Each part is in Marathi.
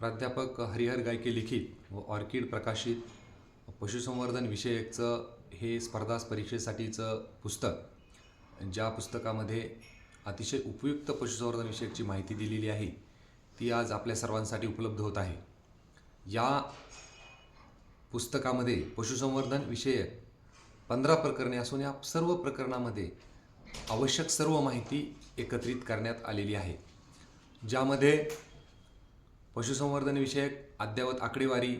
प्राध्यापक हरिहर गायके लिखित व ऑर्किड प्रकाशित पशुसंवर्धन विषयकचं हे स्पर्धा परीक्षेसाठीचं पुस्तक, ज्या पुस्तकामध्ये अतिशय उपयुक्त पशुसंवर्धन विषयकची माहिती दिलेली आहे ती आज आपल्या सर्वांसाठी उपलब्ध होत आहे. या पुस्तकामध्ये पशुसंवर्धन विषयक 15 प्रकरणे असून या सर्व प्रकरणामध्ये आवश्यक सर्व माहिती एकत्रित करण्यात आलेली आहे, ज्यामध्ये पशुसंवर्धन विषयक अद्ययावत आकडेवारी,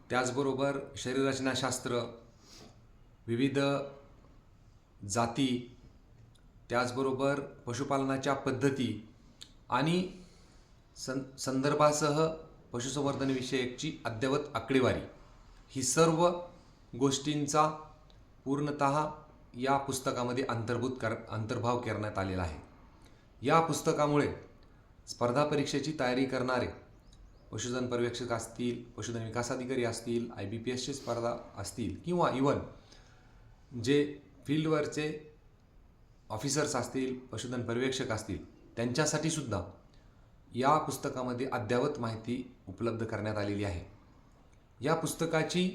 त्याचबरोबर शरीररचनाशास्त्र, विविध जाती, त्याचबरोबर पशुपालनाच्या पद्धती आणि संदर्भासह पशुसंवर्धन विषयकची अद्ययावत आकडेवारी, ही सर्व गोष्टींचा पूर्णतः या पुस्तकामध्ये अंतर्भाव करण्यात आलेला आहे. या पुस्तकामुळे स्पर्धा परीक्षेची तयारी करणारे पशुधन पर्यवेक्षक असतील, पशुधन विकास अधिकारी असतील, IBPSची स्पर्धा असतील किंवा इवन जे फील्डवरचे ऑफिसर्स असतील, पशुधन पर्यवेक्षक असतील, त्यांच्यासाठी सुद्धा या पुस्तकामध्ये अद्ययावत माहिती उपलब्ध करण्यात आलेली आहे. या पुस्तकाची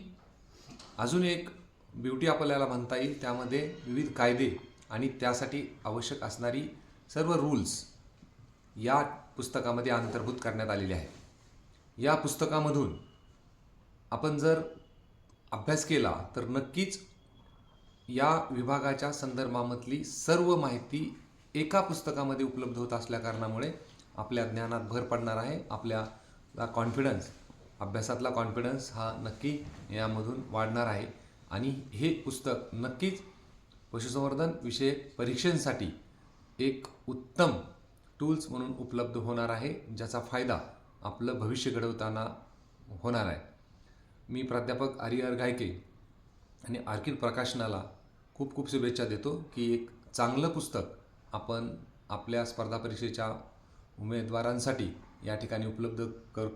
अजून एक ब्युटी आपल्याला म्हणता येईल, त्यामध्ये विविध कायदे आणि त्यासाठी आवश्यक असणारी सर्व रूल्स या पुस्तकामध्ये अंतर्भूत करण्यात आलेले आहे. या पुस्तकामधून आपण जर अभ्यास केला तर नक्कीच या विभागाच्या संदर्भामधली सर्व माहिती एका पुस्तकामध्ये उपलब्ध होत असल्याकारणामुळे आपल्या ज्ञानात भर पडणार आहे. आपल्या कॉन्फिडन्स, अभ्यासातला कॉन्फिडन्स हा नक्की यामधून वाढणार आहे आणि हे पुस्तक नक्कीच पशुसंवर्धन विषयक परीक्षांसाठी एक उत्तम टूल्स म्हणून उपलब्ध होणार आहे, ज्याचा फायदा आपलं भविष्य घडवताना होणार आहे. मी प्राध्यापक हरिहर गायके आणि ऑर्किड प्रकाशनाला खूप खूप शुभेच्छा देतो की एक चांगलं पुस्तक आपण आपल्या स्पर्धा परीक्षेच्या उमेदवारांसाठी या ठिकाणी उपलब्ध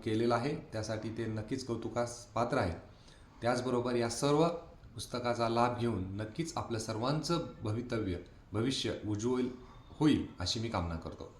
केलेलं आहे. त्यासाठी ते नक्कीच कौतुकास पात्र आहे. त्याचबरोबर या सर्व पुस्तकाचा लाभ घेऊन नक्कीच आपलं सर्वांचं भविष्य उज्ज्वल होईल अशी मी कामना करतो.